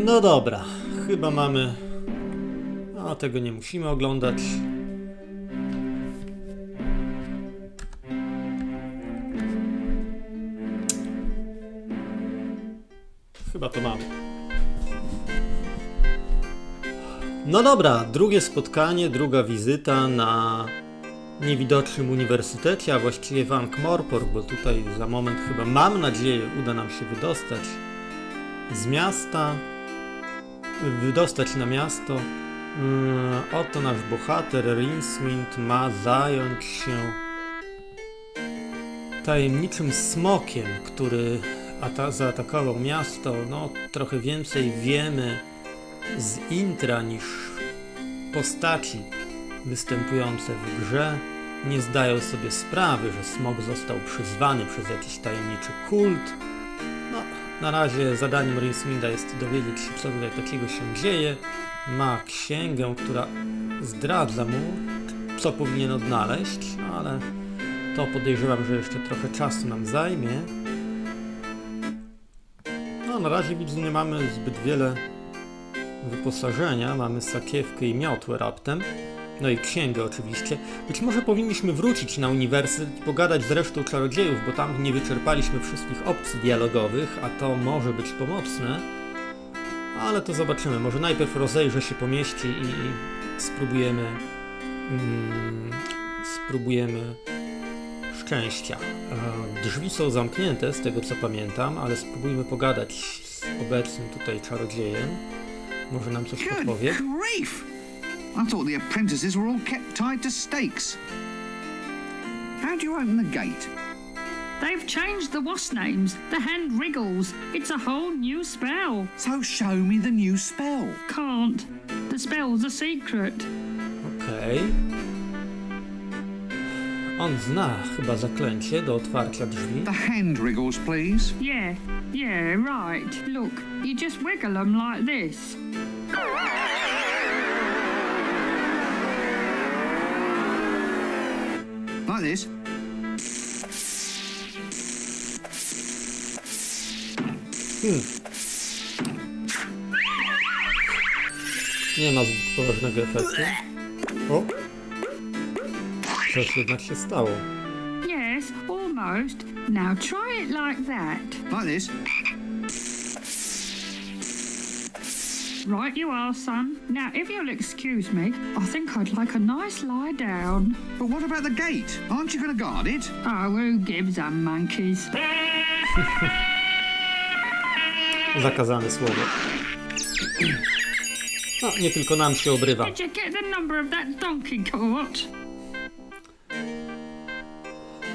No dobra, chyba mamy... A tego nie musimy oglądać. Chyba to mamy. No dobra, drugie spotkanie, druga wizyta na Niewidocznym Uniwersytecie, a właściwie w Ankh-Morpork, bo tutaj za moment chyba, mam nadzieję, uda nam się wydostać z miasta, wydostać na miasto. Oto nasz bohater Rincewind ma zająć się tajemniczym smokiem, który zaatakował miasto. No, trochę więcej wiemy z intra niż postaci występujące w grze. Nie zdają sobie sprawy, że smok został przyzwany przez jakiś tajemniczy kult. No, na razie zadaniem Rincewinda jest dowiedzieć się, co tutaj takiego się dzieje. Ma księgę, która zdradza mu, co powinien odnaleźć, ale to podejrzewam, że jeszcze trochę czasu nam zajmie. No, na razie widzę, nie mamy zbyt wiele wyposażenia. Mamy sakiewkę i miotłę raptem. No i księgę oczywiście. Być może powinniśmy wrócić na uniwersytet i pogadać z resztą czarodziejów, bo tam nie wyczerpaliśmy wszystkich opcji dialogowych, a to może być pomocne. Ale to zobaczymy. Może najpierw rozejrzę się po mieście i spróbujemy szczęścia. Drzwi są zamknięte, z tego co pamiętam, ale spróbujmy pogadać z obecnym tutaj czarodziejem. Może nam coś podpowie. I thought the apprentices were all kept tied to stakes. How do you open the gate? They've changed the wasp names. The hand wriggles. It's a whole new spell. So show me the new spell. Can't. The spell's a secret. Okej. On zna chyba zaklęcie do otwarcia drzwi. The hand wriggles, please. Yeah, right. Look, you just wiggle them like this. Like this. Nie ma zbyt poważnego efektu. O! Coś jednak się stało. Yes, almost. Now try it like that. Like this. Right you are, son. Now, if you'll excuse me, I think I'd like a nice lie down. But what about the gate? Aren't you going to guard it? Oh, who gives a monkeys? Zakazane słowo. No, nie tylko nam się obrywa. Did you get the number of that donkey cart?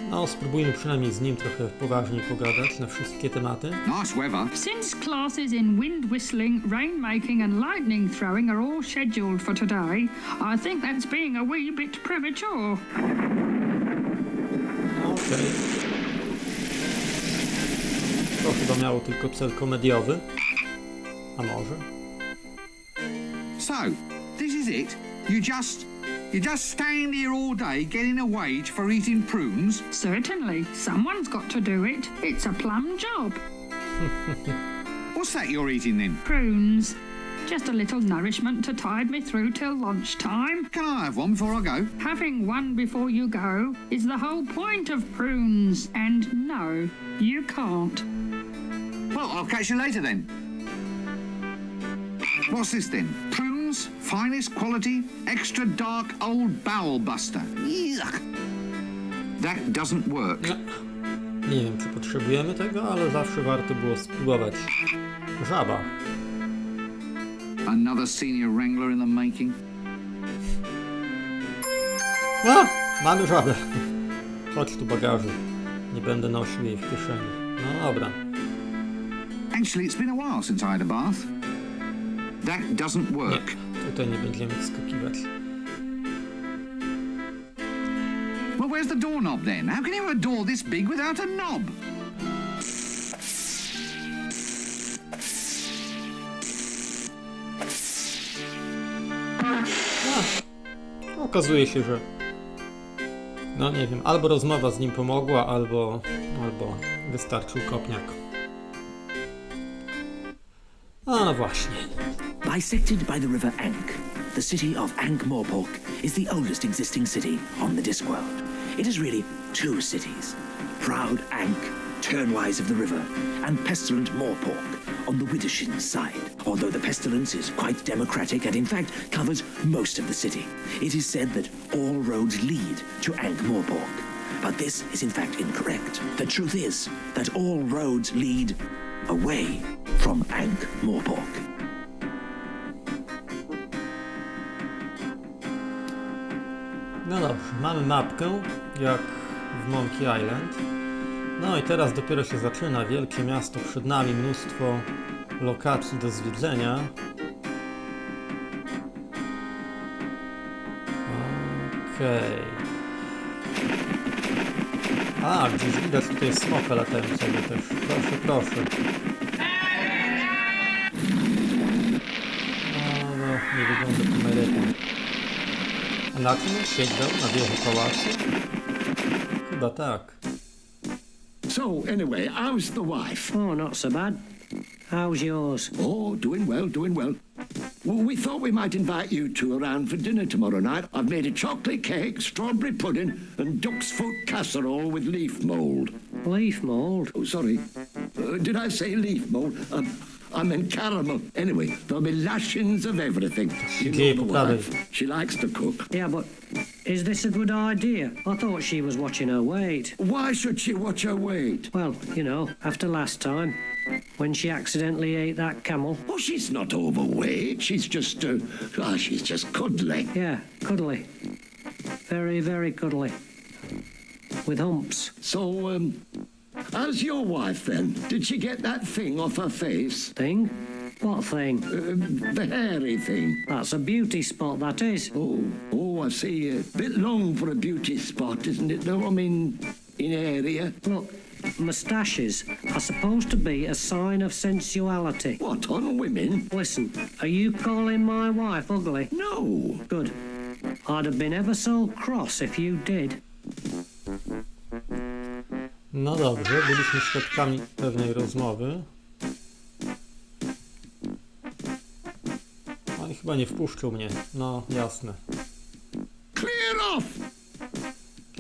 No, spróbujmy przynajmniej z nim trochę poważniej pogadać na wszystkie tematy. Nice weather. Since classes in wind whistling, rainmaking and lightning throwing are all scheduled for today, I think that's being a wee bit premature. Okej. To chyba miało tylko cel komediowy. A może? So, this is it? You just stand here all day getting a wage for eating prunes? Certainly, someone's got to do it. It's a plum job. What's that you're eating then? Prunes. Just a little nourishment to tide me through till lunchtime. Can I have one before I go? Having one before you go is the whole point of prunes. And no, you can't. Well, I'll catch you later then. What's this then? Prunes, finest quality, extra dark old bowel buster. Yuck. That doesn't work. No. Nie wiem, czy potrzebujemy tego, ale zawsze warto było spróbować. Żaba. Another senior wrangler in the making. A! Mamy żabę. Chodź tu, bagażu. Nie będę nosił jej w kieszeni. No dobra. Actually, it's been a while since I had a bath. That doesn't work. Nie, tutaj nie będziemy wskakiwać. Well, where's the doorknob then? How can you have a door this big without a knob? Okazuje się, że no nie wiem, albo rozmowa z nim pomogła, albo wystarczył kopniak. A no właśnie. Bisected by the river Ankh, the city of Ankh-Morpork is the oldest existing city on the Discworld. It is really two cities. Proud Ankh, turnwise of the river, and pestilent Morpork on the Widdershins side. Although the pestilence is quite democratic and in fact covers most of the city, it is said that all roads lead to Ankh-Morpork. But this is in fact incorrect. The truth is that all roads lead away from Ankh-Morpork. No dobrze, mamy mapkę, jak w Monkey Island. No i teraz dopiero się zaczyna, wielkie miasto, przed nami mnóstwo lokacji do zwiedzenia. Okej. A, gdzieś widać tutaj smoka latającego też. Proszę, proszę. No, nie wygląda to najlepiej. A na kim on siedział? Na wieży pałacu? Chyba tak. So, anyway, how's the wife? Oh, not so bad. How's yours? Oh, doing well, doing well. Well, we thought we might invite you two around for dinner tomorrow night. I've made a chocolate cake, strawberry pudding, and duck's foot casserole with leaf mould. Leaf mould? Oh, sorry. Did I say leaf mould? I meant caramel. Anyway, there'll be lashings of everything. You know the wife. She likes to cook. Yeah, but is this a good idea? I thought she was watching her weight. Why should she watch her weight? Well, you know, after last time, when she accidentally ate that camel. Oh, she's not overweight. She's just, she's just cuddly. Yeah, cuddly. Very, very cuddly. With humps. So, how's your wife then? Did she get that thing off her face? Thing? What thing? The hairy thing. That's a beauty spot, that is. Oh, I see. A bit long for a beauty spot, isn't it, though? I mean, in area. Look, moustaches are supposed to be a sign of sensuality. What, on women? Listen, are you calling my wife ugly? No. Good. I'd have been ever so cross if you did. No dobrze, byliśmy świadkami pewnej rozmowy. No i chyba nie wpuszczył mnie. No, jasne. Clear off!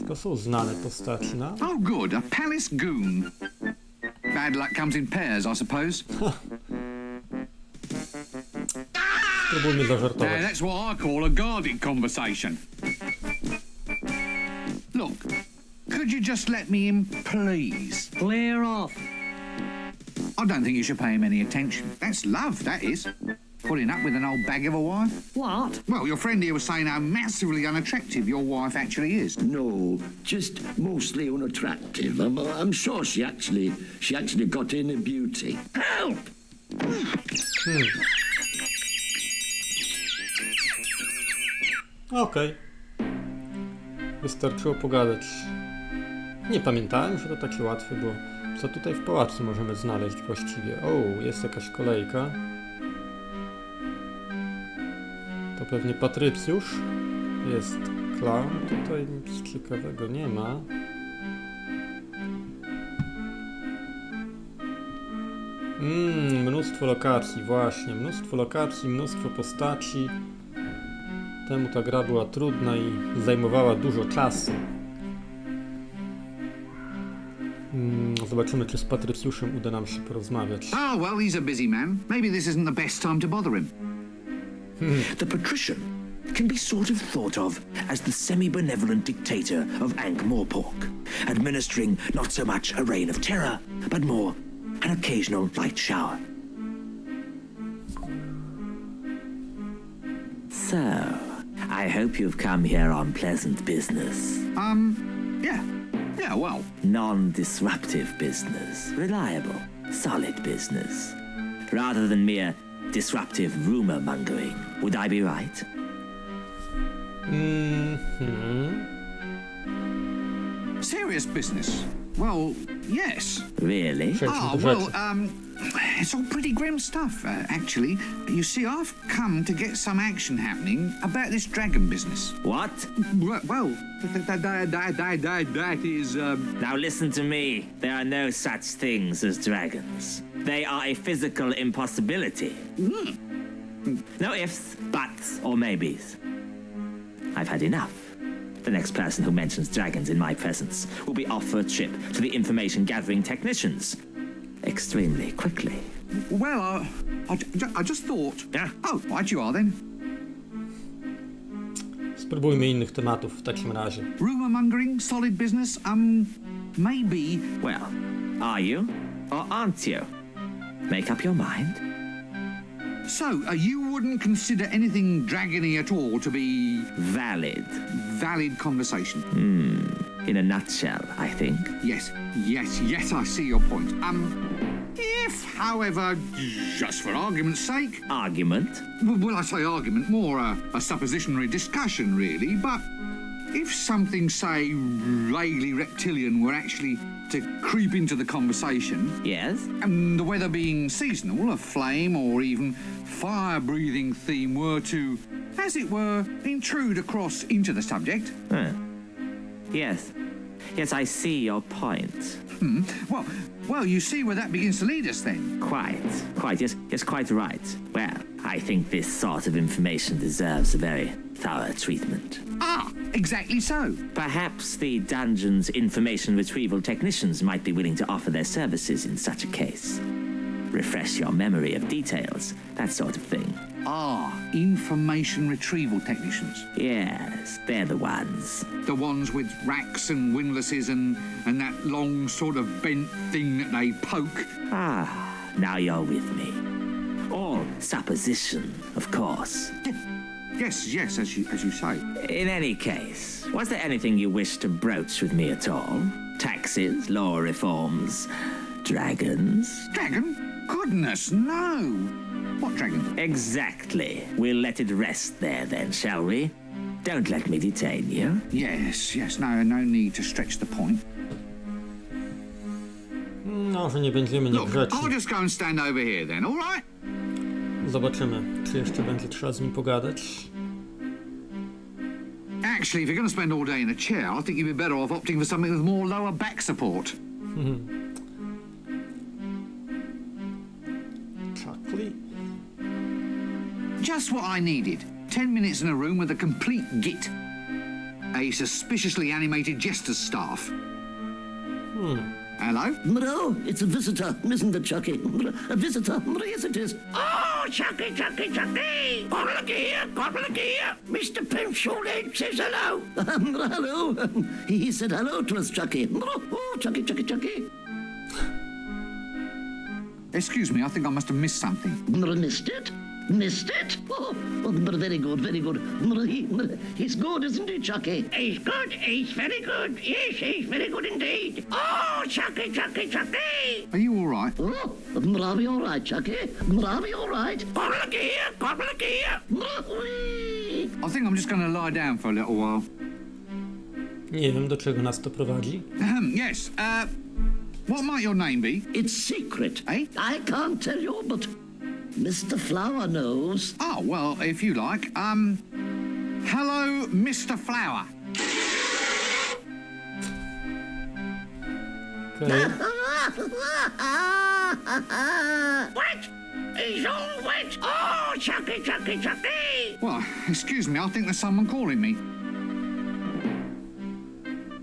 To są znane postaci, no? Oh, good. A palace goon. Bad luck comes in pairs, I suppose. Spróbujmy zażartować. Now, that's what I call a guarded conversation. Look, could you just let me in, please? Clear off. I don't think you should pay him any attention. That's love, that is. Putting up with an old bag of a wife. What? Well, your friend here was saying how massively unattractive your wife actually is. No, just mostly unattractive. I'm sure she actually got in a beauty. Help! Okej. Wystarczyło pogadać. Nie pamiętałem, że to takie łatwe było. Co tutaj w pałacu możemy znaleźć właściwie? O, jest jakaś kolejka. To pewnie Patrycjusz. Jest klaun. Tutaj nic ciekawego nie ma. Mnóstwo lokacji, właśnie. Mnóstwo lokacji, mnóstwo postaci. Temu ta gra była trudna i zajmowała dużo czasu. Zobaczymy, czy z Patrycjuszem uda nam się porozmawiać. Oh, well, he's a busy man. Maybe this isn't the best time to bother him. The patrician can be sort of thought of as the semi-benevolent dictator of Ankh-Morpork, administering not so much a reign of terror, but more an occasional light shower. So, I hope you've come here on pleasant business. Yeah, well. Non-disruptive business. Reliable, solid business. Rather than mere disruptive rumor-mongering. Would I be right? Serious business? Well, yes. Really? Oh, well, it's all pretty grim stuff, actually. You see, I've come to get some action happening about this dragon business. What? Well, that is, Now listen to me. There are no such things as dragons. They are a physical impossibility. No ifs, buts, or maybes. I've had enough. The next person who mentions dragons in my presence will be off for a trip to the information-gathering technicians. Extremely quickly. Well, I just thought... Yeah. Oh, right you are then. Spróbujmy innych tematów w takim razie. Rumour-mongering, solid business, maybe... Well, are you or aren't you? Make up your mind. So, you wouldn't consider anything dragony at all to be... Valid conversation? in a nutshell, I think. Yes, I see your point. If, however, just for argument's sake... Argument? Well, I say argument, more a suppositionary discussion, really, but if something, say, vaguely reptilian were actually to creep into the conversation... Yes? And the weather being seasonal, a flame or even fire-breathing theme were to, as it were, intrude across into the subject... Yes. Yes, I see your point. Well, you see where that begins to lead us, then. Quite, yes, quite right. Well, I think this sort of information deserves a very thorough treatment. Ah, exactly so. Perhaps the dungeon's information retrieval technicians might be willing to offer their services in such a case. Refresh your memory of details, that sort of thing. Ah, information retrieval technicians. Yes, they're the ones. The ones with racks and windlasses and that long sort of bent thing that they poke. Ah, now you're with me. All supposition, of course. Yes, as you say. In any case, was there anything you wish to broach with me at all? Taxes, law reforms, dragons? Dragon? Goodness, no. What dragon? Exactly. We'll let it rest there then, shall we? Don't let me detain you. Yes, no need to stretch the point. No, że nie będziemy Look, niegrzeczni. I'll just go and stand over here then, all right? Zobaczymy, czy jeszcze będzie trzeba z nim pogadać. Actually, if you're going to spend all day in a chair, I think you'd be better off opting for something with more lower back support. Chuckly? Just what I needed. 10 minutes in a room with a complete git. A suspiciously animated jester's staff. Hello? No, it's a visitor, isn't it, Chucky? A visitor, yes it is. Oh, Chucky! Look here. Mr. Pinchot says hello. Hello. He said hello to us, Chucky. Oh, Chucky. Excuse me, I think I must have missed something. Missed it? Oh, very good. He's good, isn't he, Chucky? He's good. He's very good. Yes, he's very good indeed. Oh, Chucky. Are you all right? Oh, I'll be all right, Chucky. I'll be all right. Look here. I think I'm just going to lie down for a little while. Nie wiem, do czego nas to prowadzi. Yes, what might your name be? It's secret. Eh? I can't tell you, but Mr. Flower knows. Oh, well, if you like. Hello, Mr. Flower. Okay. What? He's all wet. Oh, Chucky. Well, excuse me, I think there's someone calling me.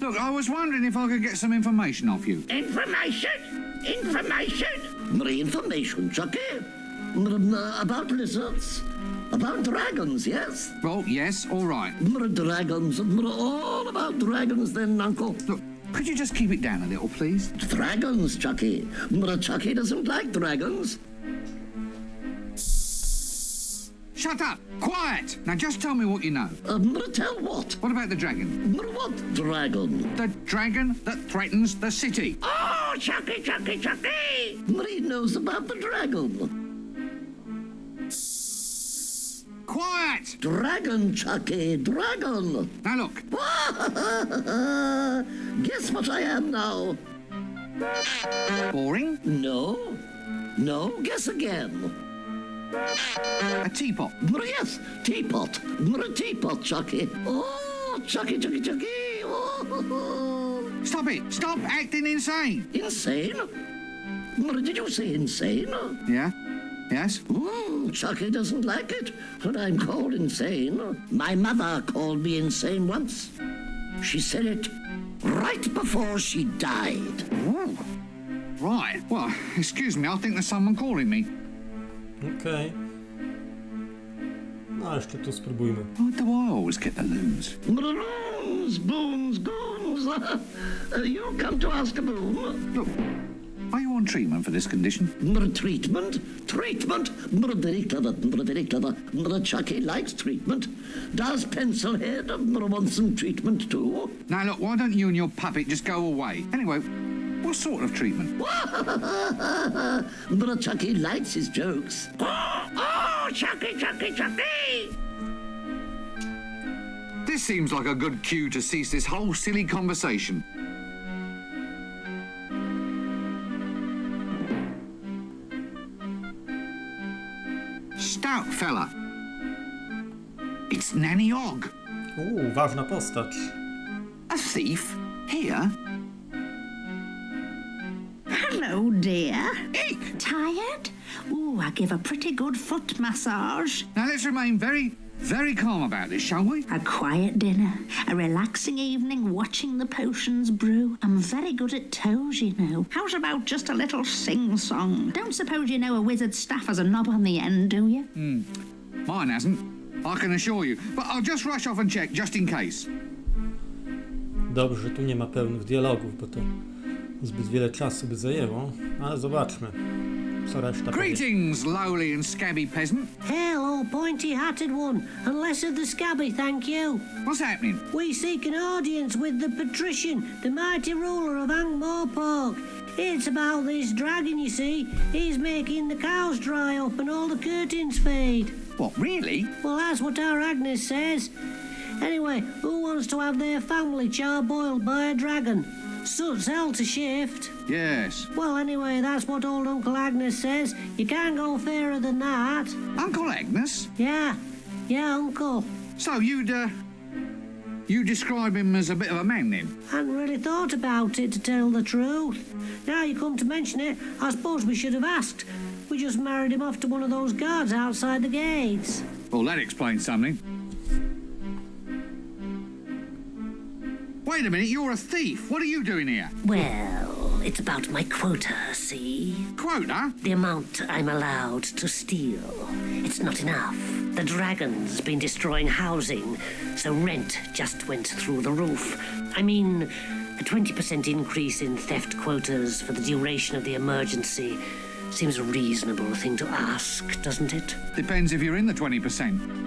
Look, I was wondering if I could get some information off you. Information? Information, Chucky? About lizards? About dragons, yes? Well, yes, all right. Dragons. All about dragons then, Uncle. Look, could you just keep it down a little, please? Dragons, Chucky. Chucky doesn't like dragons. Shut up! Quiet! Now just tell me what you know. Tell what? What about the dragon? What dragon? The dragon that threatens the city. Oh, Chucky! He knows about the dragon. Quiet! Dragon, Chucky, dragon. Now look, Guess what I am now? boring. No, guess again. A teapot. Yes, teapot. Teapot, Chucky. Oh, Chucky. Oh. Stop it! Stop acting insane! Insane? Did you say insane? Yeah? Yes? Chucky doesn't like it when I'm called insane. My mother called me insane once. She said it right before she died. Ooh. Right. Well, excuse me, I think there's someone calling me. Okej. No, jeszcze tu spróbujmy. Why do I always get the loons? Boons, goons. You come to ask a boon. Look, are you on treatment for this condition? Treatment? Very clever. Chucky likes treatment. Does Pencilhead want some treatment too? Now, look, why don't you and your puppet just go away? Anyway, what sort of treatment? Chucky likes his jokes. Oh, Chucky! This seems like a good cue to cease this whole silly conversation. Stout fella. It's Nanny Og. Ważna postać. A thief? Here? Hello, dear. Eek! Tired? Ooh, I give a pretty good foot massage. Now let's remain very, very calm about this, shall we? A quiet dinner, a relaxing evening watching the potions brew. I'm very good at toes, you know. How's about just a little sing-song? Don't suppose you know a wizard's staff has a knob on the end, do you? Mine hasn't, I can assure you. But I'll just rush off and check, just in case. Dobrze, że tu nie ma pełnych dialogów, bo to zbyt wiele czasu by zajęło. Ale zobaczmy, co reszta powie. Greetings, lowly and scabby peasant. Hello, pointy-hatted one, and less of the scabby, thank you. What's happening? We seek an audience with the patrician, the mighty ruler of Ankh-Morpork. It's about this dragon, you see. He's making the cows dry up and all the curtains fade. What, really? Well, that's what our Agnes says. Anyway, who wants to have their family char-boiled by a dragon? Suits hell to shift. Yes. Well, anyway, that's what old Uncle Agnes says. You can't go fairer than that. Uncle Agnes? Yeah, Uncle. So you describe him as a bit of a man then? Hadn't really thought about it, to tell the truth. Now you come to mention it, I suppose we should have asked. We just married him off to one of those guards outside the gates. Well, that explains something. Wait a minute, you're a thief. What are you doing here? Well, it's about my quota, see? Quota? The amount I'm allowed to steal. It's not enough. The dragon's been destroying housing, so rent just went through the roof. I mean, a 20% increase in theft quotas for the duration of the emergency seems a reasonable thing to ask, doesn't it? Depends if you're in the 20%.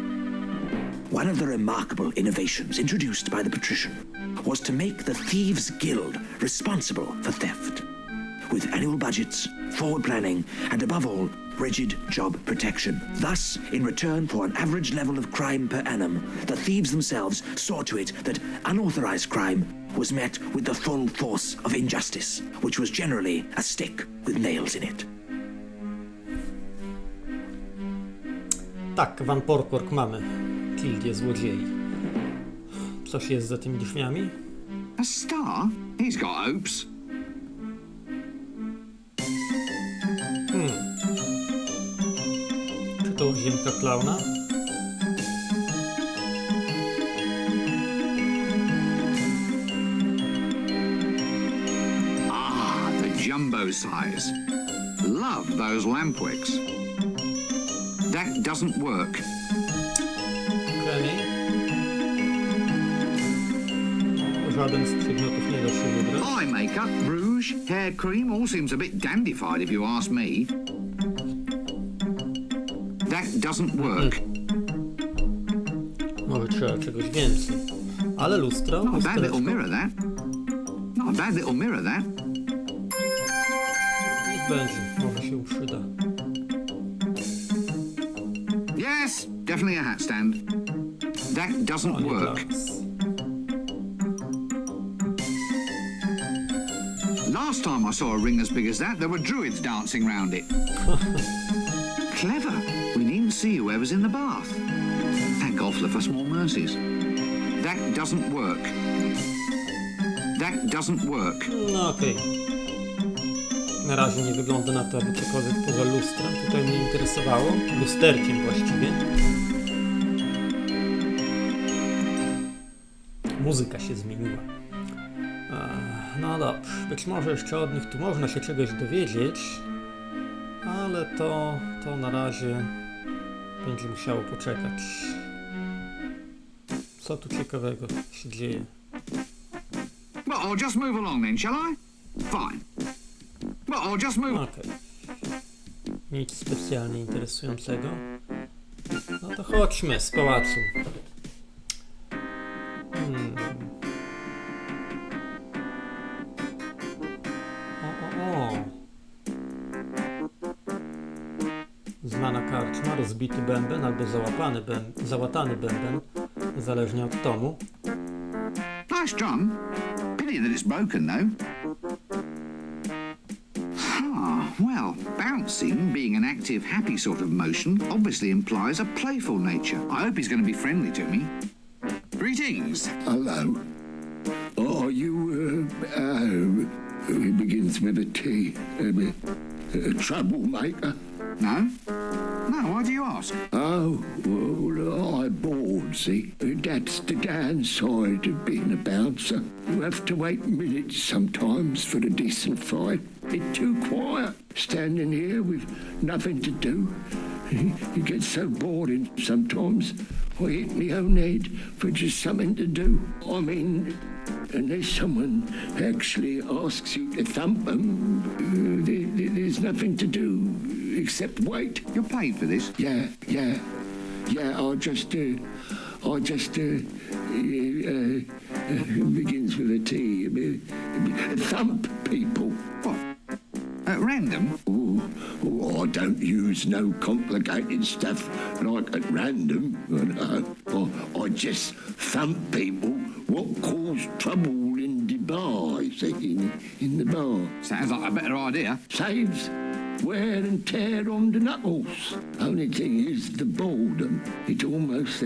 One of the remarkable innovations introduced by the patrician was to make the Thieves' Guild responsible for theft. With annual budgets, forward planning, and above all, rigid job protection. Thus, in return for an average level of crime per annum, the thieves themselves saw to it that unauthorized crime was met with the full force of injustice, which was generally a stick with nails in it. Tak, w Ankh-Morpork mamy gildię złodziei. Coś jest za tymi drzwiami? A star? He's got hopes. Czy to łazienka klauna? Ah, the jumbo size. Love those lampwicks. That doesn't work. Okej. Żaden z przedmiotów nie da się wybrać. Eye makeup, rouge, hair cream, all seems a bit dandified if you ask me. That doesn't work. Może trzeba czegoś więcej. Ale lustro? Not a bad little lustereczko. mirror, that. Not a bad little mirror, that. Niech będzie, może się przyda. Yes, definitely a hat stand. That doesn't O, nie work. dla nas. Last time I saw a ring as big as that, there were druids dancing round it. Clever. We needn't see whoever's in the bath. Thank God for the small mercies. That doesn't work. That doesn't work. No okej. Na razie nie wygląda na to, aby cokolwiek poza lustrem tutaj mnie interesowało. Lusterkiem właściwie. Muzyka się zmieniła. No dobrze, być może jeszcze od nich tu można się czegoś dowiedzieć, ale to na razie będzie musiało poczekać. Co tu ciekawego się dzieje? Well, I'll just move along then, shall I? Fine. Well, I'll just move... Okej. Nic specjalnie interesującego. No to chodźmy z pałacu. O. Znana karczma, rozbity bęben albo załatany bęben, zależnie od tomu. Nice drum. Pity that it's broken, though. Well, bouncing, being an active, happy sort of motion, obviously implies a playful nature. I hope he's going to be friendly to me. Greetings. Hello. Are you, it begins with a T. A troublemaker? No? No, why do you ask? Oh, well, I'm bored, see? That's the downside of being a bouncer. You have to wait minutes sometimes for a decent fight. It's too quiet, standing here with nothing to do. You get so boring sometimes. I hit my own head for just something to do. I mean, unless someone actually asks you to thump them, there's nothing to do except wait. You're paid for this? Yeah, I just begins with a T. Thump people. What? At random? I don't use no complicated stuff like at random. I just thump people what cause trouble in the bar, you see, in the bar. Sounds like a better idea. Saves wear and tear on the knuckles. Only thing is the boredom. It's almost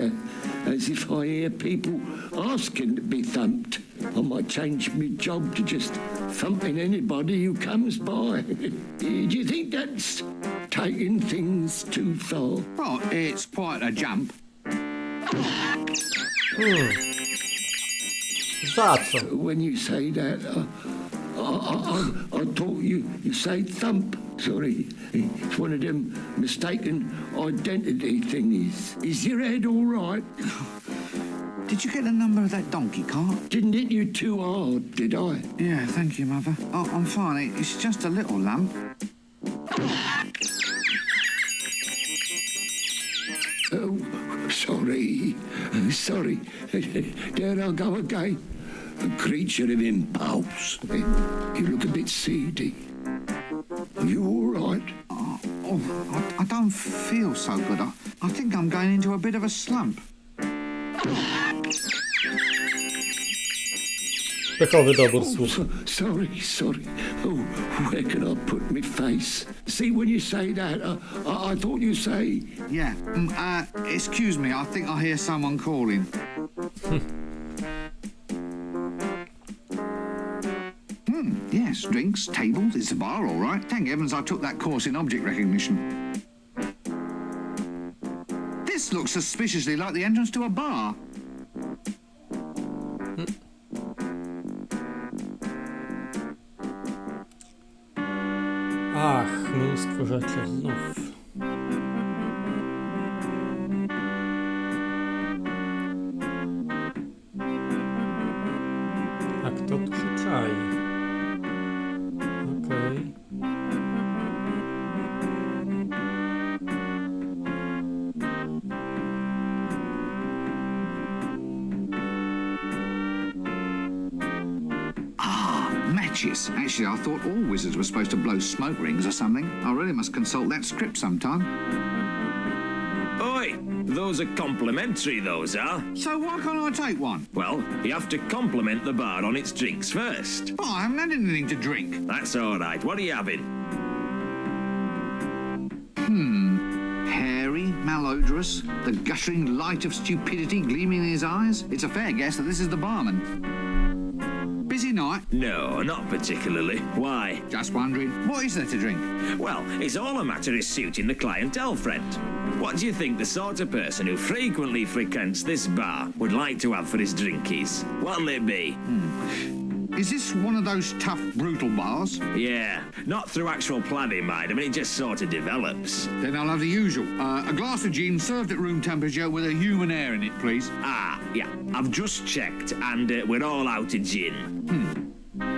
as if I hear people asking to be thumped. I might change my job to just thumping anybody who comes by. Do you think that's taking things too far? Well, it's quite a jump. Za co? When you say that, I thought you say thump. Sorry, it's one of them mistaken identity thingies. Is your head all right? Did you get the number of that donkey cart? Didn't hit you too hard, did I? Yeah, thank you, Mother. Oh, I'm fine. It's just a little lump. Oh, sorry. There I go again. A creature of impulse. You look a bit seedy. Are you all right? I don't feel so good. I think I'm going into a bit of a slump. Pechowy dobór słów. Sorry. Oh, where can I put my face? See, when you say that, I thought you say... Yeah. Excuse me. I think I hear someone calling. Yes, drinks, tables. It's a bar, all right. Thank heavens I took that course in object recognition. This looks suspiciously like the entrance to a bar. Ach, mnóstwo rzeczy znów. A kto tu się czai? Okej. Matches. Actually, I thought all wizards were supposed to blow smoke rings or something. I really must consult that script sometime. Oi, those are complimentary, those are. So why can't I take one? Well, you have to compliment the bar on its drinks first. Oh, I haven't had anything to drink. That's all right. What are you having? Hairy, malodorous, the guttering light of stupidity gleaming in his eyes. It's a fair guess that this is the barman. Busy night? No, not particularly. Why? Just wondering, what is there to drink? Well, it's all a matter of suiting the clientele, friend. What do you think the sort of person who frequently frequents this bar would like to have for his drinkies? What'll it be? Is this one of those tough, brutal bars? Yeah, not through actual planning, mind. I mean, it just sort of develops. Then I'll have the usual. A glass of gin served at room temperature with a human air in it, please. Ah, yeah, I've just checked, and we're all out of gin.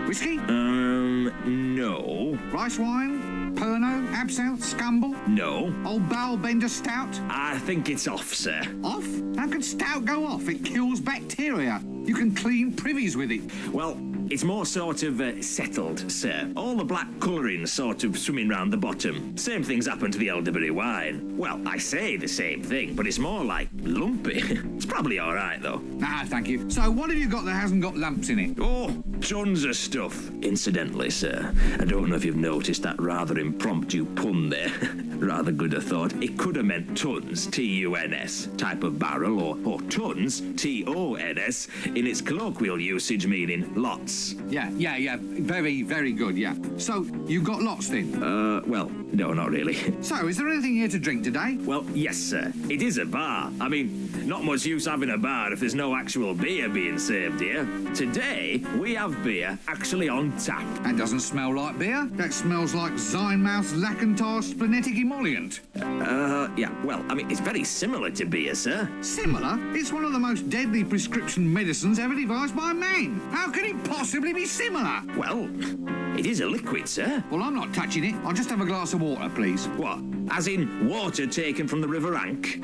Whiskey? No. Rice wine? Pernod? Absinthe? Scumble? No. Old Barrel Bender Stout? I think it's off, sir. Off? How can stout go off? It kills bacteria. You can clean privies with it. Well, it's more sort of settled, sir. All the black colouring sort of swimming round the bottom. Same things happen to the elderberry wine. Well, I say the same thing, but it's more like lumpy. It's probably all right, though. Nah, thank you. So what have you got that hasn't got lumps in it? Oh, tons of stuff. Incidentally, sir, I don't know if you've noticed that rather impromptu pun there. Rather good, I thought. It could have meant tons, T-U-N-S, type of barrel, or tons, T-O-N-S, in its colloquial usage meaning lots. Yeah. Very, very good, yeah. So, you got lots then? Well, no, not really. So, is there anything here to drink today? Well, yes, sir. It is a bar. I mean, not much use having a bar if there's no actual beer being served here. Today, we have beer actually on tap. That doesn't smell like beer. That smells like Zynmouth's Lackentar Splenetic Emollient. Yeah, well, I mean, it's very similar to beer, sir. Similar? It's one of the most deadly prescription medicines ever devised by man. How can it possibly be similar? Well, it is a liquid, sir. Well, I'm not touching it. I'll just have a glass of water, please. What? As in water taken from the River Ankh?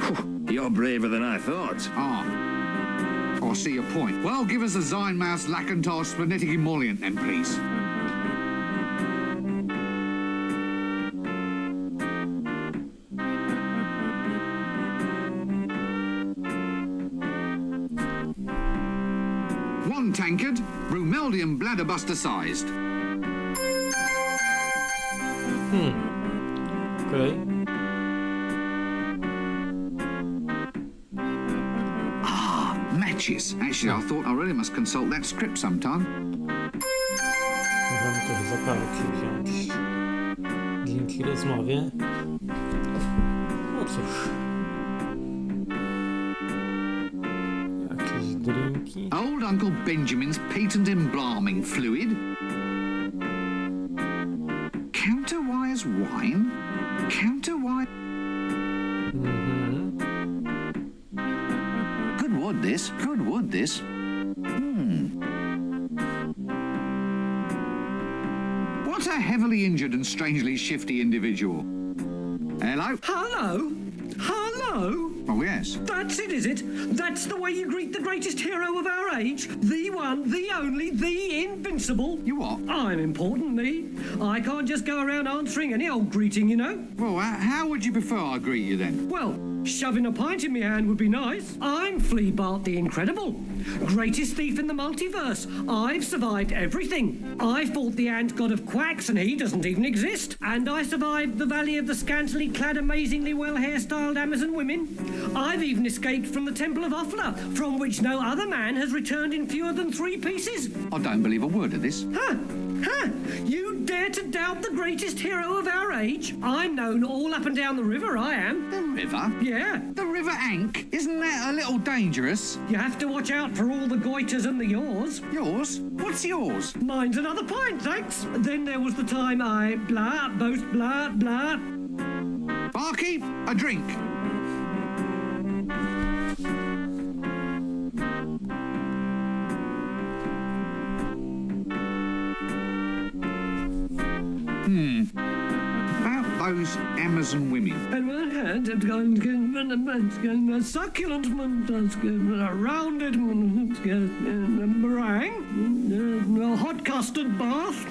You're braver than I thought. Ah. I see your point. Well, give us a Zynmouth's Lackentar Splenetic Emollient then, please. One tankard, Brumeldium bladderbuster sized. Okej. Matches. Actually, I thought I really must consult that script sometime. Możemy też zapałki wziąć dzięki rozmowie. No cóż. Jakieś drinki. Old Uncle Benjamin's patent embalming fluid. Counterwise wine? Counterwise... Good wood, this. Good wood, this. What a heavily injured and strangely shifty individual. Hello? Hello? Hello? Oh, yes. That's it, is it? That's the way you greet the greatest hero of our age? The one, the only, the invincible? You what? I'm important, me. I can't just go around answering any old greeting, you know? Well, how would you prefer I greet you then? Well, shoving a pint in my hand would be nice. I'm Flea Bart the Incredible. Greatest thief in the multiverse. I've survived everything. I fought the ant god of quacks and he doesn't even exist. And I survived the valley of the scantily clad, amazingly well hairstyled Amazon women. I've even escaped from the Temple of Offla, from which no other man has returned in fewer than 3 pieces. I don't believe a word of this. Huh? You dare to doubt the greatest hero of our age? I'm known all up and down the river, I am. The river? Yeah. The River Ankh? Isn't that a little dangerous? You have to watch out for all the goiters and the yaws. Yours? What's yours? Mine's another pint, thanks. Then there was the time I boast blah, blah. Barkeep, a drink. About those Amazon women. And one hand, succulent, rounded meringue, a hot custard bath,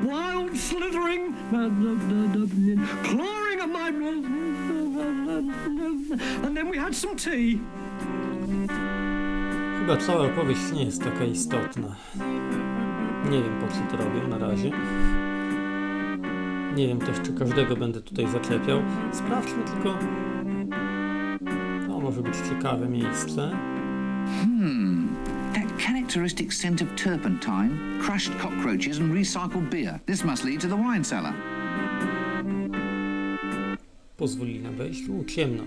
wild slithering, clawing of my... And then we had some tea. Chyba cała opowieść nie jest taka istotna. Nie wiem, po co to robię na razie. Nie wiem też, czy każdego będę tutaj zaczepiał. Sprawdźmy tylko... No, może być ciekawe miejsce. That characteristic scent of turpentine, crushed cockroaches and recycled beer. This must lead to the wine cellar. Pozwolili nam wejść. Ciemno.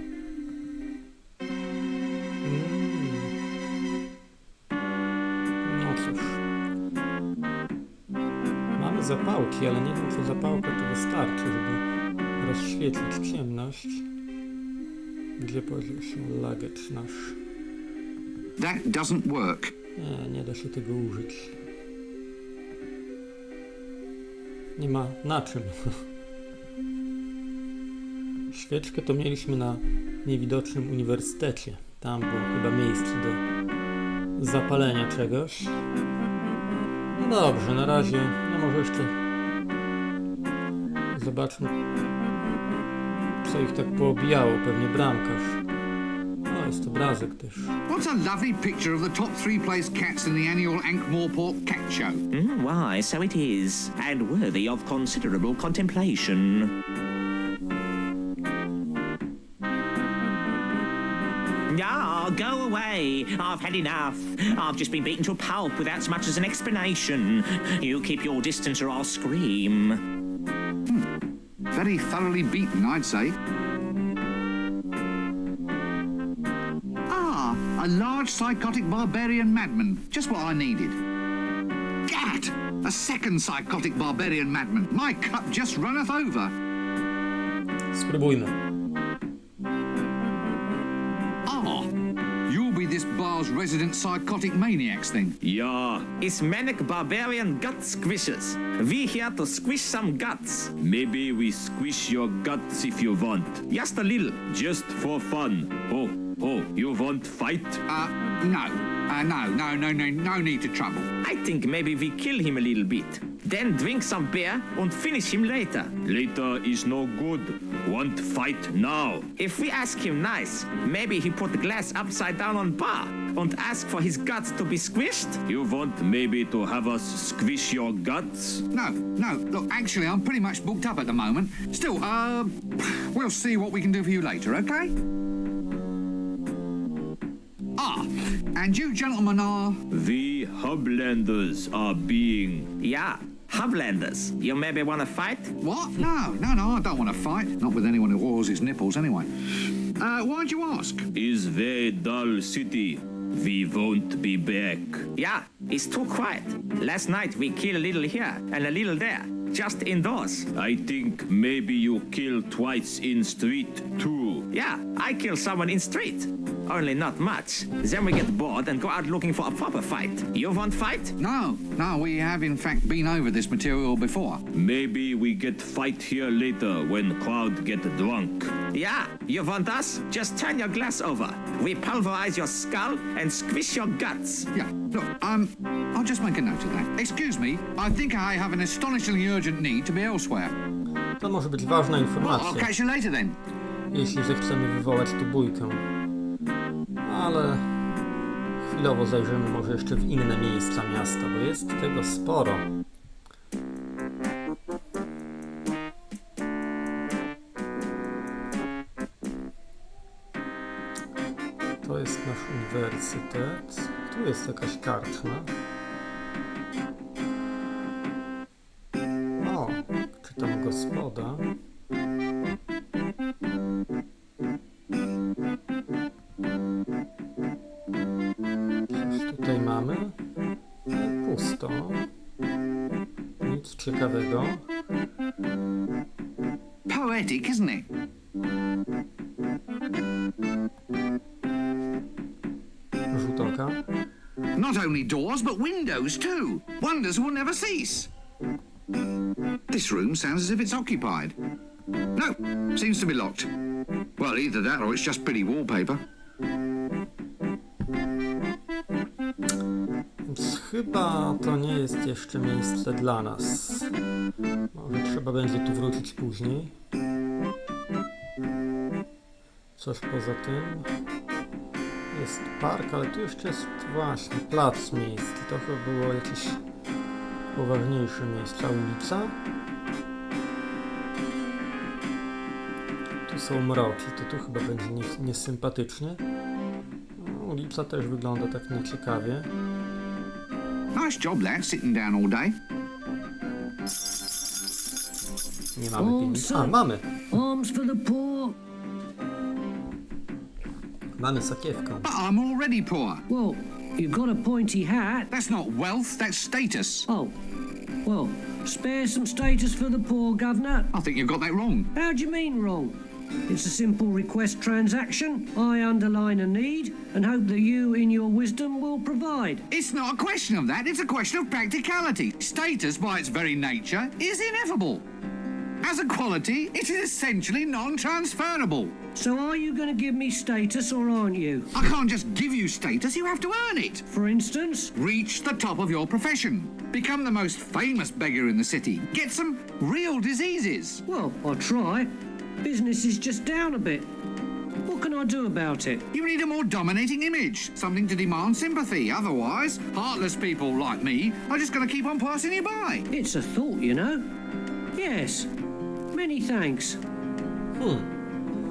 No cóż. Mamy zapałki, ale nie wiem, czy zapałka to wystarczy, żeby rozświetlić ciemność. Gdzie podział się lagecz nasz? That doesn't work. Nie da się tego użyć. Nie ma na czym. Świeczkę to mieliśmy na Niewidocznym Uniwersytecie. Tam było chyba miejsce do zapalenia czegoś. No dobrze, na razie, no może jeszcze zobaczmy, co ich tak poobijało, pewnie bramkarz. No, jest obrazek też. What's a lovely picture of the top 3 place cats in the annual Ankh-Morpork cat show? Why, so it is, and worthy of considerable contemplation. Ah, go away. I've had enough. I've just been beaten to a pulp without so much as an explanation. You keep your distance or I'll scream. Very thoroughly beaten, I'd say. Ah, a large psychotic barbarian madman. Just what I needed. Gad! A second psychotic barbarian madman. My cup just runneth over. Spróbujmy. Ah, you'll be this bar's resident psychotic maniacs then. Yeah, it's manic barbarian gut squishers. We here to squish some guts. Maybe we squish your guts if you want. Just a little, just for fun. Oh, you want fight? No need to trouble. I think maybe we kill him a little bit. Then drink some beer and finish him later. Later is no good. Want fight now. If we ask him nice, maybe he put the glass upside down on bar and ask for his guts to be squished. You want maybe to have us squish your guts? No, look, actually, I'm pretty much booked up at the moment. Still, we'll see what we can do for you later, okay? Ah, and you gentlemen are... The Hublanders are being... Yeah, Hublanders. You maybe want to fight? What? No, I don't want to fight. Not with anyone who oils his nipples, anyway. Why'd you ask? Is very dull city. We won't be back. Yeah, it's too quiet. Last night we killed a little here and a little there. Just indoors. I think maybe you kill twice in street too. Yeah, I kill someone in street. Only not much. Then we get bored and go out looking for a proper fight. You want fight? No, we have in fact been over this material before. Maybe we get fight here later when crowd get drunk. Yeah, you want us? Just turn your glass over. We pulverize your skull and squish your guts. Yeah, look, I'll just make a note of that. Excuse me, I think I have an astonishingly urgent need to be elsewhere. To może być ważna Well, informacja, I'll catch you later then. jeśli zechcemy wywołać tu bójkę. Ale chwilowo zajrzymy może jeszcze w inne miejsca miasta, bo jest tego sporo. To jest nasz uniwersytet. Tu jest jakaś karczma. O, czy tam gospoda? Coś tutaj mamy? Pusto. Nic ciekawego. Poetic, isn't it? Rzut oka. Not only doors, but windows too. Wonders will never cease. This room sounds as if it's occupied. No, seems to be locked. Well, either that or it's just pretty wallpaper. Więc chyba to nie jest jeszcze miejsce dla nas. Może trzeba będzie tu wrócić później. Coś poza tym. Jest park, ale tu jeszcze jest właśnie plac miejski. To chyba było jakieś poważniejsze miejsce. Ulica. Tu tu są mroki, to tu chyba będzie niesympatycznie. No, ulica też wygląda tak nieciekawie. Nice job, lad, sitting down all day. Nie mamy pieniędzy. A, mamy! Arms for the poor. Mamy sakiewkę. But I'm already poor. Well, you've got a pointy hat. That's not wealth, that's status. Oh, well, spare some status for the poor, Governor. I think you've got that wrong. How do you mean wrong? It's a simple request transaction. I underline a need and hope that you, in your wisdom, will provide. It's not a question of that, it's a question of practicality. Status, by its very nature, is ineffable. As a quality, it is essentially non-transferable. So are you going to give me status or aren't you? I can't just give you status, you have to earn it. For instance? Reach the top of your profession. Become the most famous beggar in the city. Get some real diseases. Well, I'll try. Business is just down a bit. What can I do about it? You need a more dominating image, something to demand sympathy. Otherwise, heartless people like me are just going to keep on passing you by. It's a thought, you know. Yes. Many thanks.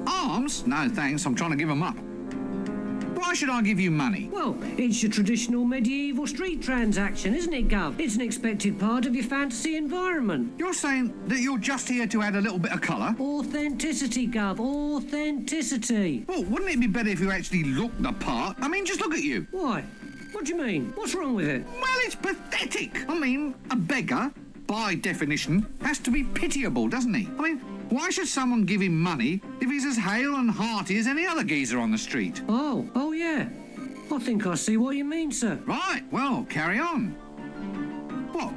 Arms? No thanks, I'm trying to give them up. Why should I give you money? Well, it's your traditional medieval street transaction, isn't it, Gov? It's an expected part of your fantasy environment. You're saying that you're just here to add a little bit of colour? Authenticity, Gov. Authenticity. Well, wouldn't it be better if you actually looked the part? I mean, just look at you. Why? What do you mean? What's wrong with it? Well, it's pathetic. I mean, a beggar, by definition, has to be pitiable, doesn't he? I mean, why should someone give him money if he's as hale and hearty as any other geezer on the street? Oh yeah. I think I see what you mean, sir. Right, well, carry on. What?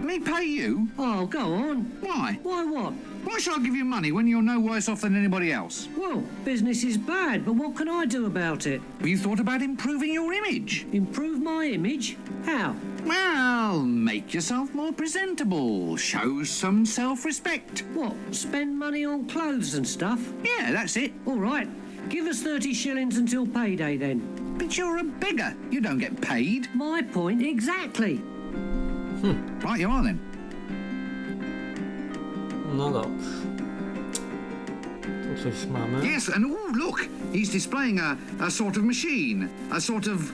Me pay you? Oh, go on. Why? Why what? Why should I give you money when you're no worse off than anybody else? Well, business is bad, but what can I do about it? Have you thought about improving your image? Improve my image? How? Well, make yourself more presentable. Show some self-respect. What, spend money on clothes and stuff? Yeah, that's it. All right, give us 30 shillings until payday then. But you're a beggar. You don't get paid. My point exactly. Right you are then. No dobrze. Tu coś mamy. Yes, and look, he's displaying a sort of machine. A sort of...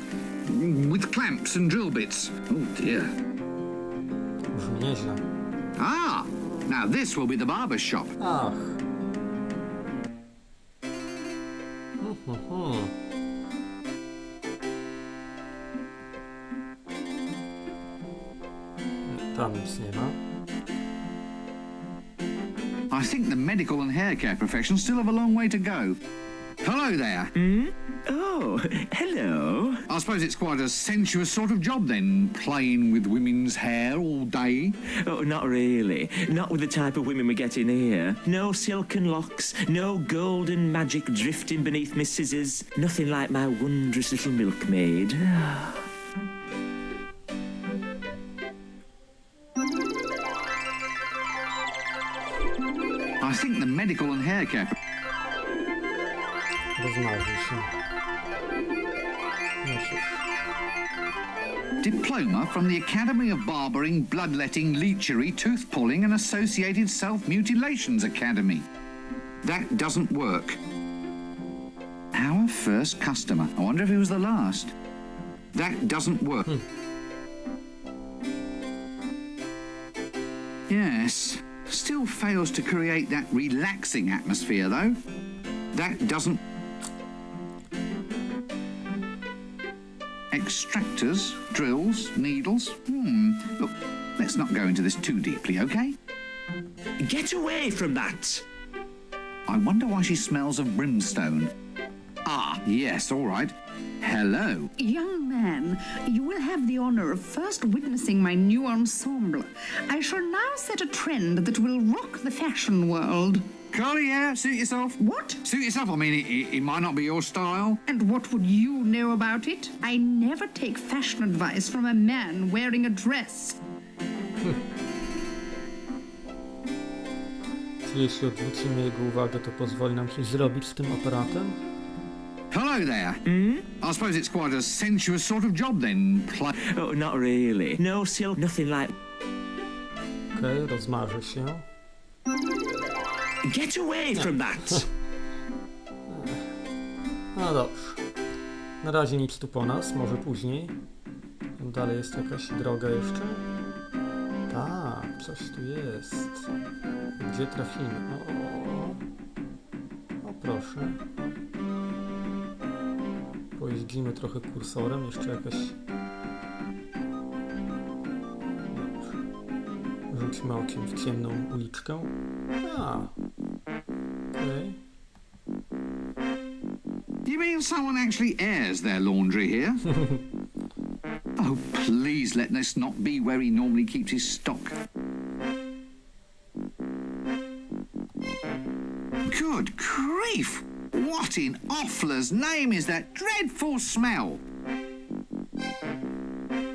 with clamps and drill bits. Oh dear. Brzmi nieźle. Ah, now this will be the barber's shop. Ach. Tam nic nie ma. I think the medical and hair care profession still have a long way to go. Hello there. Oh, hello. I suppose it's quite a sensuous sort of job then, playing with women's hair all day. Oh, not really. Not with the type of women we get in here. No silken locks, no golden magic drifting beneath my scissors. Nothing like my wondrous little milkmaid. I think the medical and hair care... Rozmarzy się. No cóż. Diploma from the Academy of Barbering, Bloodletting, Leechery, Tooth-Pulling and Associated Self-Mutilations Academy. That doesn't work. Our first customer. I wonder if he was the last. That doesn't work. Yes. Still fails to create that relaxing atmosphere, though. That doesn't... Extractors, drills, needles. Look, let's not go into this too deeply, okay? Get away from that! I wonder why she smells of brimstone. Ah, yes, all right. Hello. Young man, you will have the honor of first witnessing my new ensemble. I shall now set a trend that will rock the fashion world. Carly, yeah, suit yourself. What? Suit yourself, I mean, it might not be your style. And what would you know about it? I never take fashion advice from a man wearing a dress. Czy jeśli odwrócimy jego uwagę, to pozwoli nam coś zrobić z tym aparatem? Hello there. I suppose it's quite a sensuous sort of job then. Oh, not really. No silk, nothing like... Okej, rozmarzy się. Get away from that! No dobrze. Na razie nic tu po nas, może później. Tam dalej jest jakaś droga jeszcze? Tak, coś tu jest. Gdzie trafimy? O proszę. Pojeździmy trochę kursorem, jeszcze jakaś... Dobrze. Rzućmy okiem w ciemną uliczkę. Okej. You mean someone actually airs their laundry here? Oh, please let this not be where he normally keeps his stock. Good grief! What in Offler's name is that dreadful smell?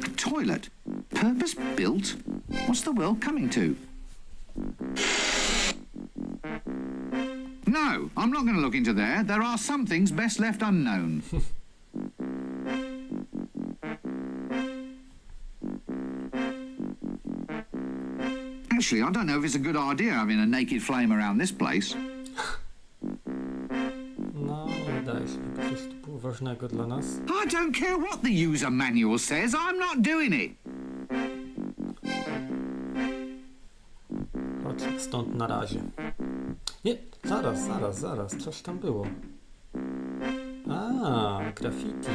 A toilet? Purpose-built? What's the world coming to? No, I'm not going to look into there. There are some things best left unknown. Actually, I don't know if it's a good idea having a naked flame around this place. No, nie wydaje się, że coś tu było ważnego dla nas. I don't care what the user manual says. I'm not doing it. Chodź stąd na razie. Nie, zaraz, coś tam było. Graffiti.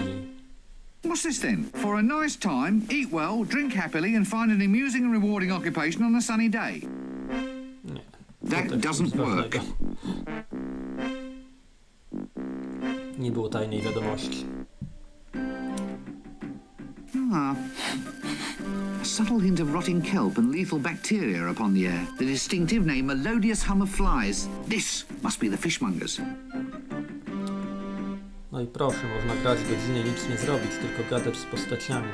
What's this then? For a nice time, eat well, drink happily and find an amusing and rewarding occupation on a sunny day. Nie. That to też doesn't nic work. ważnego. Nie było tajnej wiadomości. A subtle hint of rotting kelp and lethal bacteria are upon the air. The distinctive name melodious hum of flies. This must be the fishmongers. No i proszę, można grać godzinę, nic nie zrobić, tylko gadać z postaciami.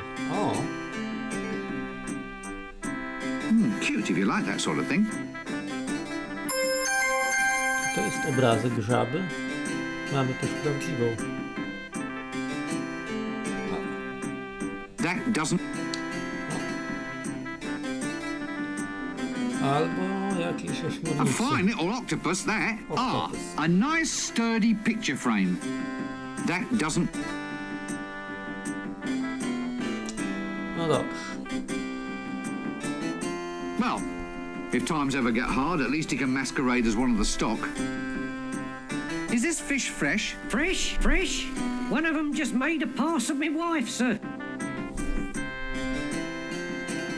Cute if you like that sort of thing. To jest obrazek żaby. Mamy też prawdziwą. That doesn't... Albo jakieś A ośmiornice. fine little octopus, that. Octopus. A nice sturdy picture frame. That doesn't... No dobrze. Well, if times ever get hard, at least he can masquerade as one of the stock. Is this fish fresh? Fresh? Fresh? One of them just made a pass at me wife, sir.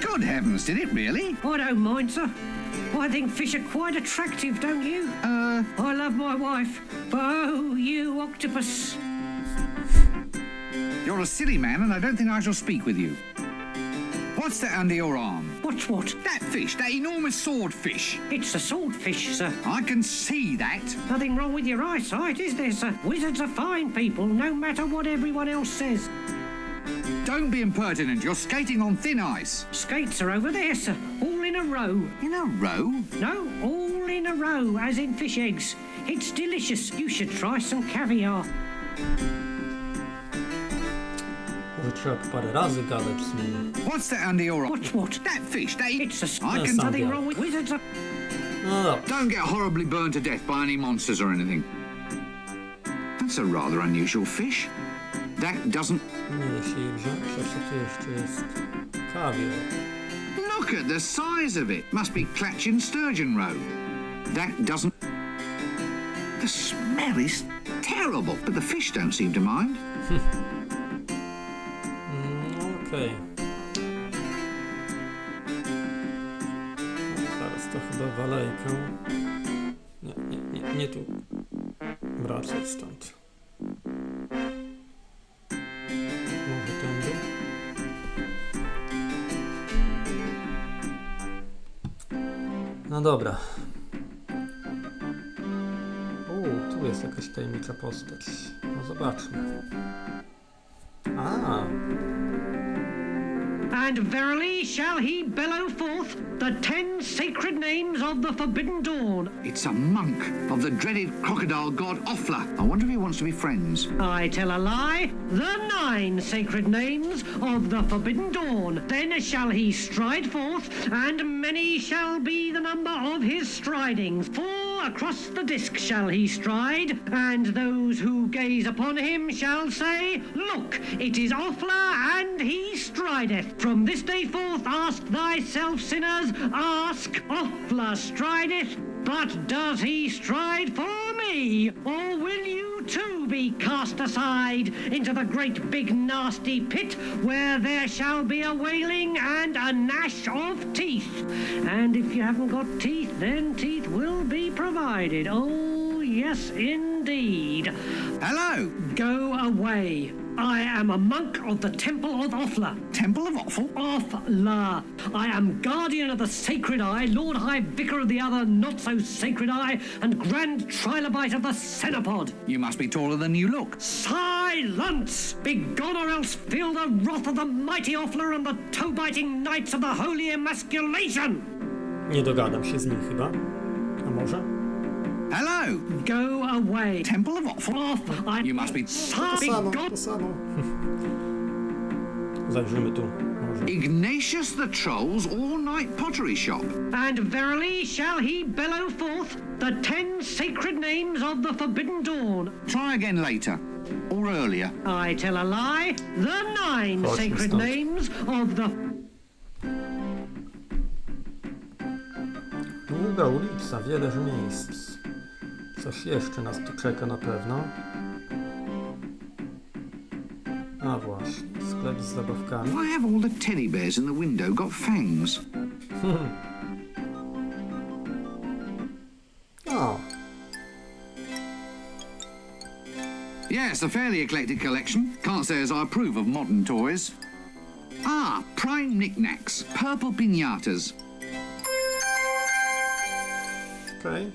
Good heavens, did it really? I don't mind, sir. I think fish are quite attractive, don't you? I love my wife, but oh, you octopus. You're a silly man, and I don't think I shall speak with you. What's that under your arm? What's what? That fish, that enormous swordfish. It's a swordfish, sir. I can see that. Nothing wrong with your eyesight, is there, sir? Wizards are fine people, no matter what everyone else says. Don't be impertinent. You're skating on thin ice. Skates are over there, sir. All in a row. In a row? No, all in a row, as in fish eggs. It's delicious. You should try some caviar. Może trzeba parę razy gadać z nim. What's that under your arm? What's what? That fish, that... It's a... I No, can... Nothing wrong with wizards are... No dobrze. Don't get horribly burned to death by any monsters or anything. That's a rather unusual fish. That doesn't... Nie da się jej wziąć. A co tu jeszcze jest? Kawior. Look at the size of it. Must be Clatchin Sturgeon Roe. That doesn't... The smell is terrible, but the fish don't seem to mind. Okej. Teraz to chyba walejkę. Nie tu. Wracać stąd. Może tędy? No dobra. Tu jest jakaś tajemnicza postać. No zobaczmy. And verily shall he bellow forth the 10 sacred names of the Forbidden Dawn. It's a monk of the dreaded crocodile god Offler. I wonder if he wants to be friends. I tell a lie. The 9 sacred names of the Forbidden Dawn. Then shall he stride forth, and many shall be the number of his stridings. For across the disk shall he stride, and those who gaze upon him shall say, Look, it is Offler, and he strideth. From this day forth ask thyself, sinners, ask, Offler strideth, but does he stride for me, or will you too be cast aside into the great big nasty pit where there shall be a wailing and a gnash of teeth? And if you haven't got teeth, then teeth will be provided. Oh, yes, indeed. Hello. Go away. I am a monk of the Temple of Offler. Temple of Offal? Offler. I am guardian of the sacred eye, Lord High Vicar of the other not-so-sacred eye, and Grand Trilobite of the Cenopod. You must be taller than you look. Silence! Begone, or else feel the wrath of the mighty Offler and the toe-biting knights of the Holy Emasculation! Nie dogadam się z nim chyba. A może? Hello. Go away. Temple of Offal? You must be... To samo. Zajrzymy tu. Może. Ignatius the Troll's all-night pottery shop. And verily shall he bellow forth the 10 sacred names of the Forbidden Dawn. Try again later. Or earlier. I tell a lie. The 9 Chodźmy sacred stąd. names of the... Długa ulica, wiele miejsc. Coś jeszcze nas tu czeka na pewno. A właśnie, sklep z zabawkami. Why have all the teddy bears in the window got fangs? O, Yes, a fairly eclectic collection. Can't say as I approve of modern toys. Ah, prime knickknacks. Purple piñatas. okej.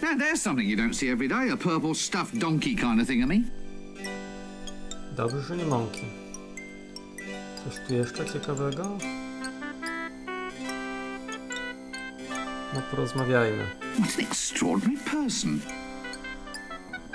Now there's something you don't see every day. A purple stuffed donkey kind of thing, Dobrze, że nie mąki. Coś tu jeszcze ciekawego? No porozmawiajmy. What an extraordinary person.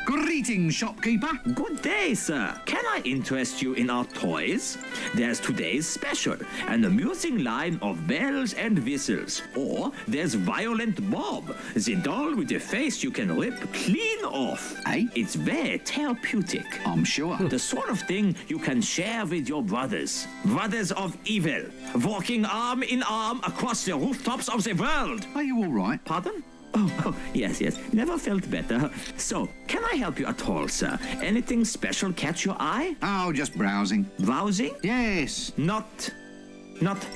Greetings, shopkeeper. Good day, sir. Can I interest you in our toys? There's today's special, an amusing line of bells and whistles. Or there's Violent Bob, the doll with the face you can rip clean off. Eh? It's very therapeutic. I'm sure. The sort of thing you can share with your brothers. Brothers of evil, walking arm in arm across the rooftops of the world. Are you all right? Pardon? Oh, yes. Never felt better. So, can I help you at all, sir? Anything special catch your eye? Oh, just browsing. Browsing? Yes. Not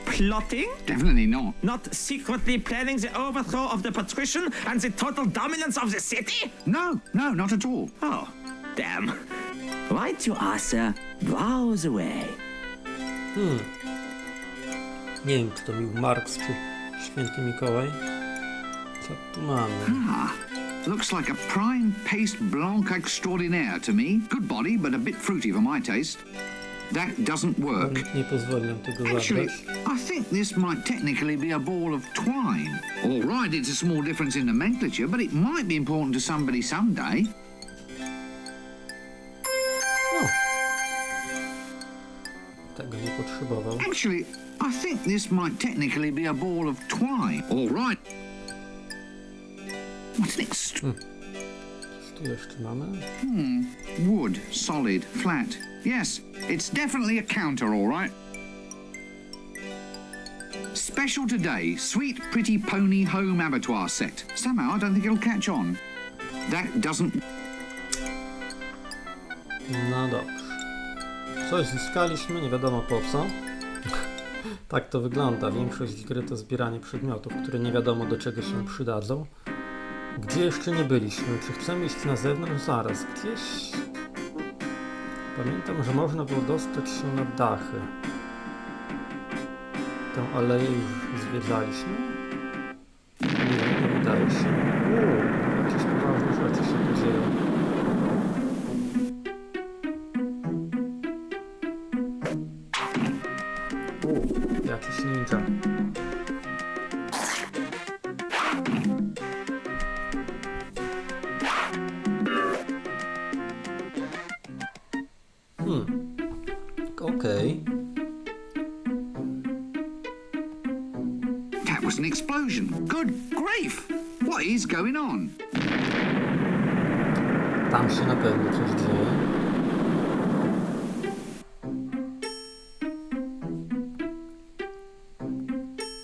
plotting? Definitely not. Not secretly planning the overthrow of the patrician and the total dominance of the city? No, not at all. Oh, damn. Right you are, sir. Browse away. Nie wiem, czy to był Marks, czy Święty Mikołaj. Co tu mamy? Looks like a prime paste blanc extraordinaire to me. Good body, but a bit fruity for my taste. That doesn't work. Nikt nie pozwoli nam tego Actually, zabrać. I think this might technically be a ball of twine. All right, it's a small difference in nomenclature, but it might be important to somebody someday. O! Tego nie potrzebował. Actually, I think this might technically be a ball of twine. All right. What's next? Co tu jeszcze mamy? Wood, solid, flat. Yes, it's definitely a counter, all right. Special today, sweet pretty pony home abattoir set. Somehow I don't think it'll catch on. That doesn't... No dobrze. Coś zyskaliśmy, nie wiadomo po co. Tak to wygląda. Większość gry to zbieranie przedmiotów, które nie wiadomo do czego się przydadzą. Gdzie jeszcze nie byliśmy? Czy chcemy iść na zewnątrz? Zaraz, gdzieś... Pamiętam, że można było dostać się na dachy. Tę aleję już zwiedzaliśmy? Nie wydaje się. Jakieś poważne rzeczy się tu dzieją. Jakiś ninja. That was an explosion. Good grief! What is going on? Tam się na pewno coś dzieje.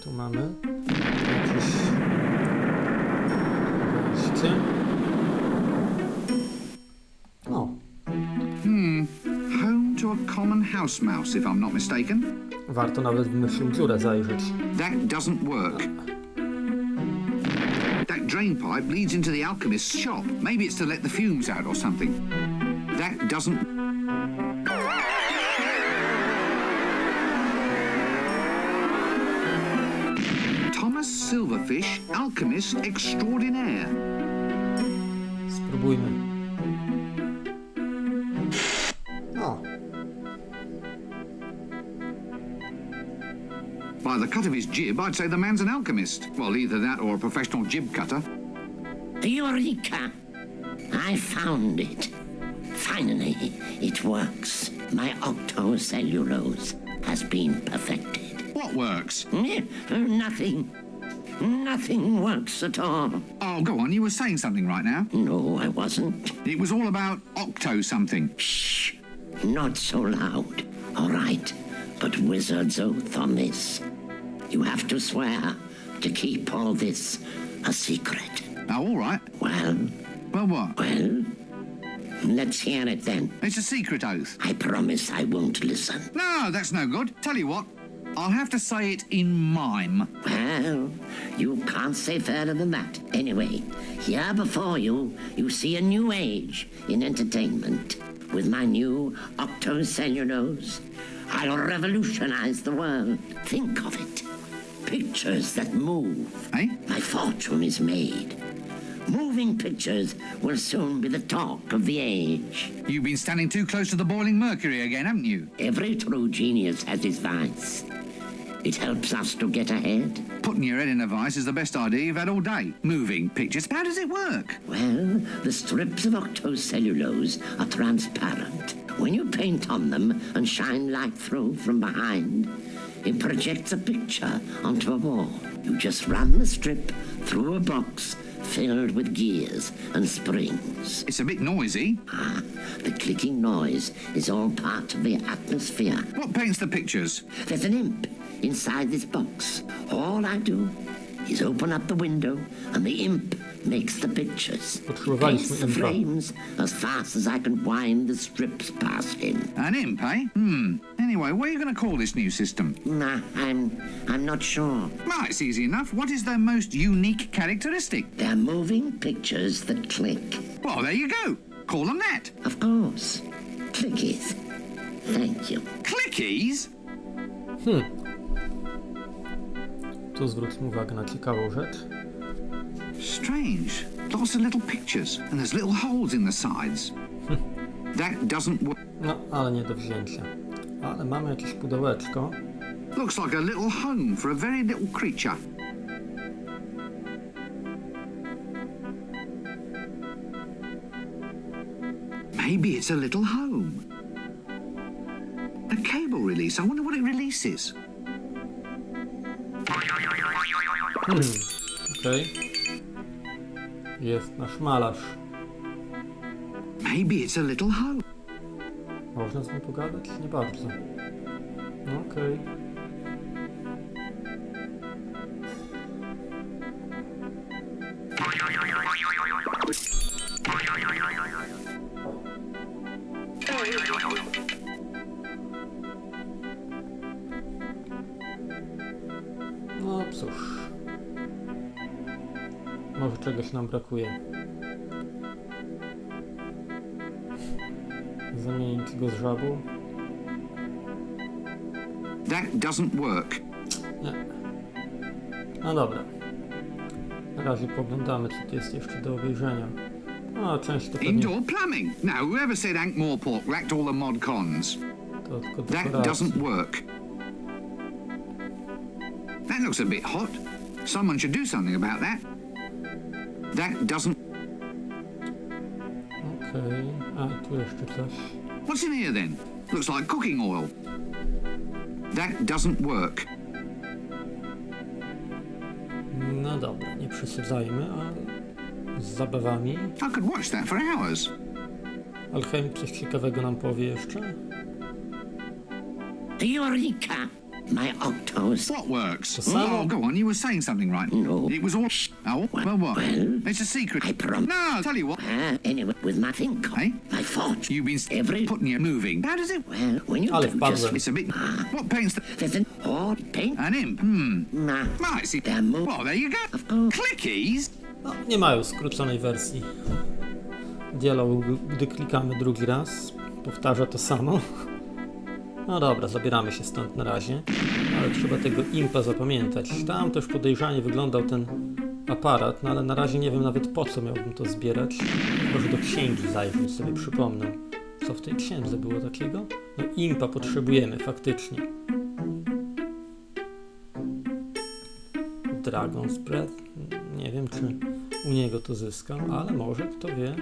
Tu mamy jakieś wejście. O, Home to a common house mouse, if I'm not mistaken. warto nawet w myszą dziurę zajrzeć. That doesn't work. That drain pipe leads into the alchemist's shop. Maybe it's to let the fumes out or something. That doesn't... Thomas Silverfish, alchemist extraordinaire. Spróbujmy. O, By the cut of his jib, I'd say the man's an alchemist. Well, either that or a professional jib cutter. Eureka! I found it. Finally, it works. My octocellulose has been perfected. What works? Nothing. Nothing works at all. Oh, go on, you were saying something right now. No, I wasn't. It was all about octo something. Shh. Not so loud. All right. But wizard's oath on this. You have to swear to keep all this a secret. Oh, all right. Well, Well, what? well, let's hear it then. It's a secret oath. I promise I won't listen. No, that's no good. Tell you what, I'll have to say it in mime. Well, you can't say further than that. Anyway, here before you, you see a new age in entertainment. With my new octocellulose, I'll revolutionize the world. Think of it. Pictures that move. Eh? My fortune is made. Moving pictures will soon be the talk of the age. You've been standing too close to the boiling mercury again, haven't you? Every true genius has his vice. It helps us to get ahead. Putting your head in a vice is the best idea you've had all day. Moving pictures, how does it work? Well, the strips of octocellulose are transparent. When you paint on them and shine light through from behind, it projects a picture onto a wall. You just run the strip through a box filled with gears and springs. It's a bit noisy. Ah, the clicking noise is all part of the atmosphere. What paints the pictures? There's an imp inside this box. All I do is open up the window and the imp makes the pictures. Paints the frames as fast as I can wind the strips past him. An imp, eh? Anyway, what are you going to call this new system? Nah, I'm not sure. Well, it's easy enough. What is their most unique characteristic? They're moving pictures that click. Well, there you go. Call them that. Of course. Clickies. Thank you. Clickies? Tu zwróćmy uwagę na ciekawą rzecz. Strange. Lots of little pictures, and there's little holes in the sides. That doesn't work. No, ale nie do wzięcia. Ale mamy jakieś pudełeczko. Looks like a little home for a very little creature. Maybe it's a little home. A cable release. I wonder what it releases. Okej. Jest nasz malarz. Maybe it's a little home. Można z nim pogadać? Nie bardzo. Okej. No cóż. Może czegoś nam brakuje. Zamienić go z żabą? That doesn't work. Nie. No dobra. Na razie poglądamy, co tu jest jeszcze do obejrzenia. No, część to pewnie... Indoor plumbing. Now, whoever said Ankh-Morpork lacked all the mod cons? To tylko That dekoracje. doesn't work. That looks a bit hot. Someone should do something about that. That doesn't... Okej. A, i tu jeszcze coś. What's in here then? Looks like cooking oil. That doesn't work. dobra, nie przesadzajmy, ale z zabawami. I could watch that for hours. Alchemik coś ciekawego nam powie jeszcze. Eureka! My octos. What works? The sun? Oh, go on. You were saying something, right? No. It was all... Oh, well, what? Well, It's a secret. I promise. No, tell you what. Anyway, with my think, Hey? my thoughts. You've been Every- putting you moving. How does it... Well, when you Ale do wpadłem. just It's a bit... What paints the... there's an odd paint. An imp? Nah. Right, see... Damn move. Well, there you go. Of course. Clickies? No, nie mają skróconej wersji. Dialog, gdy klikamy drugi raz, powtarza to samo. No dobra, zabieramy się stąd na razie, ale trzeba tego impa zapamiętać. Tam też podejrzanie wyglądał ten aparat, no ale na razie nie wiem nawet po co miałbym to zbierać. Może do księgi zajrzeć, sobie przypomnę. Co w tej księdze było takiego? No impa potrzebujemy faktycznie. Dragon's Breath? Nie wiem, czy u niego to zyskam, ale może, kto wie.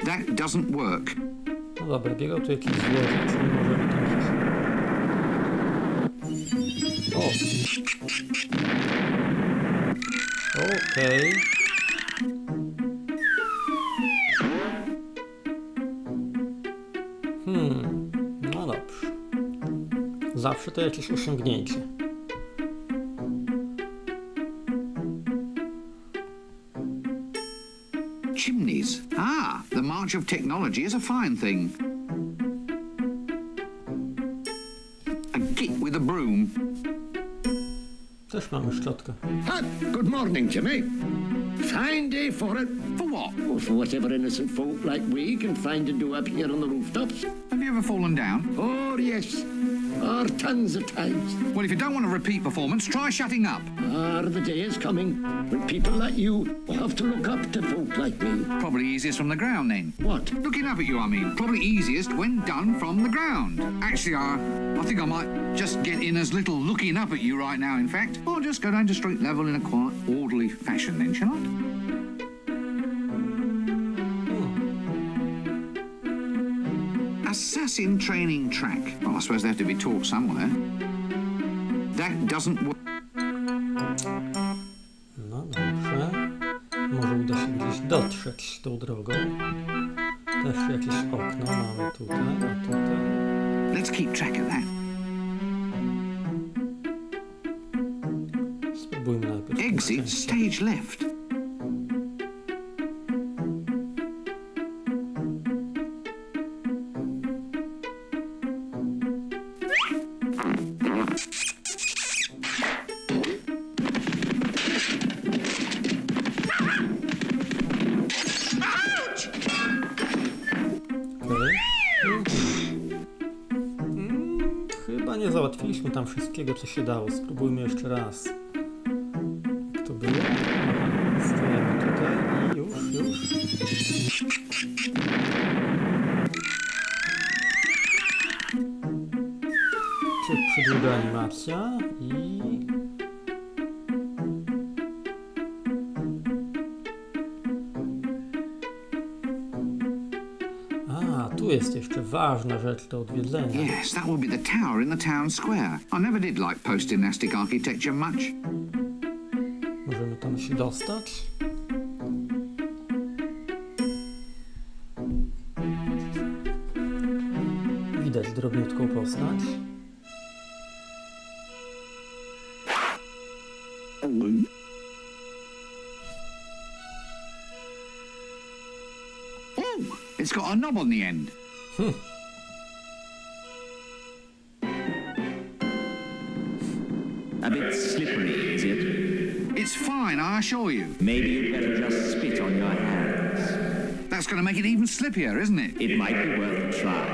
That doesn't work. No dobra, biegał tu jakiś złodziej, czyli możemy tam gdzieś... O! Okej. No dobrze. Zawsze to jakieś osiągnięcie. Chimneys. Ah, the march of technology is a fine thing. A git with a broom. Też mamy szczotkę. Good morning, Jimmy. Fine day for it. For what? Well, for whatever innocent folk like we can find to do up here on the rooftops. Have you ever fallen down? Oh, yes. Or tons of times. Well, if you don't want a repeat performance, try shutting up. Are the days coming when people like you will have to look up to folk like me? Probably easiest from the ground then. What? Looking up at you, I mean. Probably easiest when done from the ground. Actually, I think I might just get in as little looking up at you right now, in fact. Or just go down to street level in a quiet, orderly fashion then, shall I? Assassin training track. Well, I suppose they have to be taught somewhere. That doesn't work. No dobrze. Może uda się gdzieś dotrzeć tą drogą. Też jakieś okno mamy tutaj, a tutaj. Let's keep track of that. Spróbujmy najpierw. Exit stage left. Okej. Chyba nie załatwiliśmy tam wszystkiego, co się dało. Spróbujmy jeszcze raz. Jak to było? Aha, stajemy tutaj i już. Przydługa animacja i... Tu jest jeszcze ważna rzecz do odwiedzenia. Yes, that will be the tower in the town square. I never did like post-dynastic architecture much. Możemy tam się dostać. Widać drobniutką postać. Oh, it's got a knob on the end. A bit slippery, is it? It's fine, I assure you. Maybe you'd better just spit on your hands. That's going to make it even slippier, isn't it? It might be worth a try.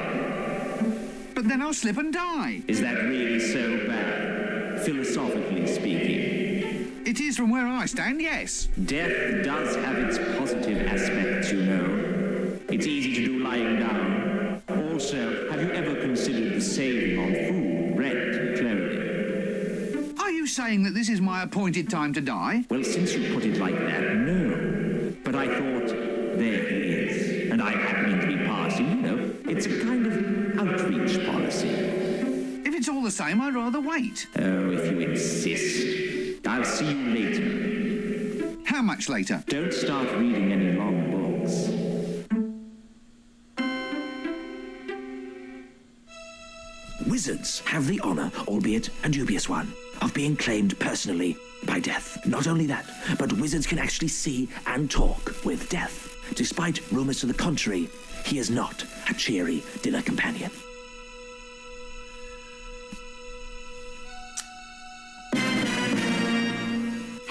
But then I'll slip and die. Is that really so bad, philosophically speaking? It is from where I stand, yes. Death does have its positive aspects, you know. It's easy to do lying down. Also, have you ever considered the saving on food, rent, and clothing? Are you saying that this is my appointed time to die? Well, since you put it like that, no. But I thought, there he is. And I happening to be passing, you know. It's a kind of outreach policy. If it's all the same, I'd rather wait. Oh, if you insist. I'll see you later. How much later? Don't start reading any long books. Wizards have the honor, albeit a dubious one, of being claimed personally by death. Not only that, but wizards can actually see and talk with death. Despite rumors to the contrary, he is not a cheery dinner companion.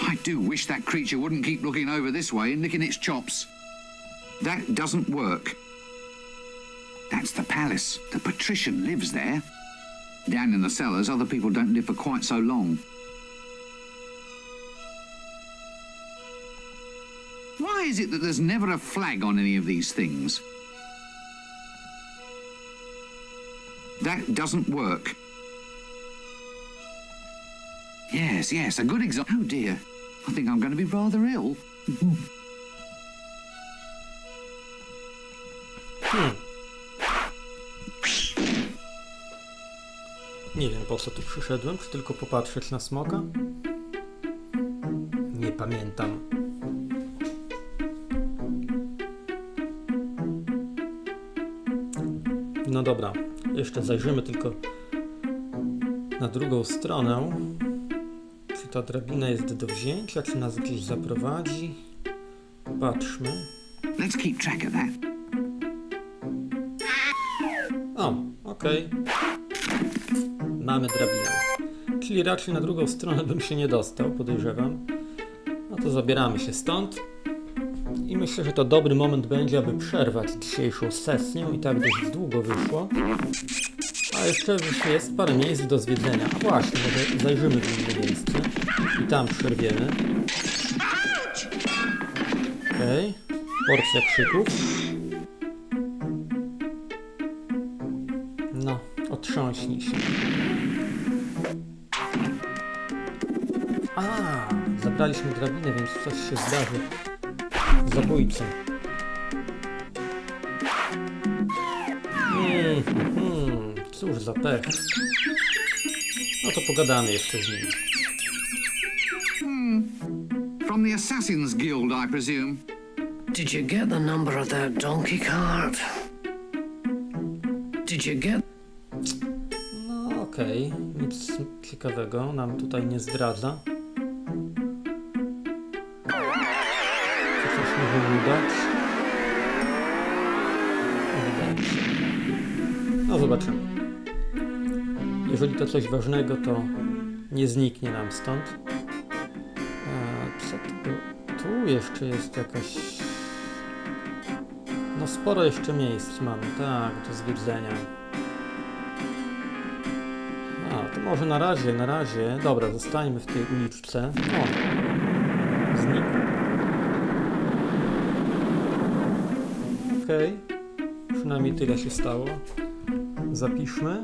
I do wish that creature wouldn't keep looking over this way and licking its chops. That doesn't work. That's the palace. The patrician lives there. Down in the cellars, other people don't live for quite so long. Why is it that there's never a flag on any of these things? That doesn't work. Yes, a good example. Oh dear, I think I'm going to be rather ill. Nie wiem, po co tu przyszedłem, czy tylko popatrzeć na smoka? Nie pamiętam. No dobra, jeszcze zajrzymy tylko na drugą stronę. Czy ta drabina jest do wzięcia, czy nas gdzieś zaprowadzi? Patrzmy. Let's keep track of that. O, okej. Mamy drabinę. Czyli raczej na drugą stronę bym się nie dostał, podejrzewam. No to zabieramy się stąd. I myślę, że to dobry moment będzie, aby przerwać dzisiejszą sesję. I tak dość długo wyszło. A jeszcze jest parę miejsc do zwiedzenia. A właśnie, może zajrzymy w inne miejsce. I tam przerwiemy. Okej. Porcja krzyków. No, otrząśnij się. A, zabraliśmy drabinę, więc coś się zdarzy. Zabójcy. Cóż za pech. No to pogadamy jeszcze z nim. From the Assassin's Guild, I presume. Did you get the number of that donkey cart? Did you get... No okej, nic ciekawego nam tutaj nie zdradza. Co coś możemy dać? No zobaczymy. Jeżeli to coś ważnego, to nie zniknie nam stąd. Co to było? Tu jeszcze jest jakaś... No sporo jeszcze miejsc mamy, tak, do zwiedzenia. A, to może na razie. Dobra, zostańmy w tej uliczce. O, znikł. Okej. Przynajmniej tyle się stało. Zapiszmy.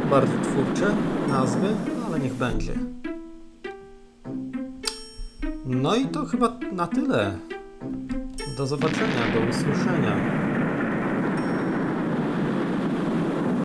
Bardzo twórcze nazwy, ale niech będzie. No i to chyba na tyle. Do zobaczenia, do usłyszenia.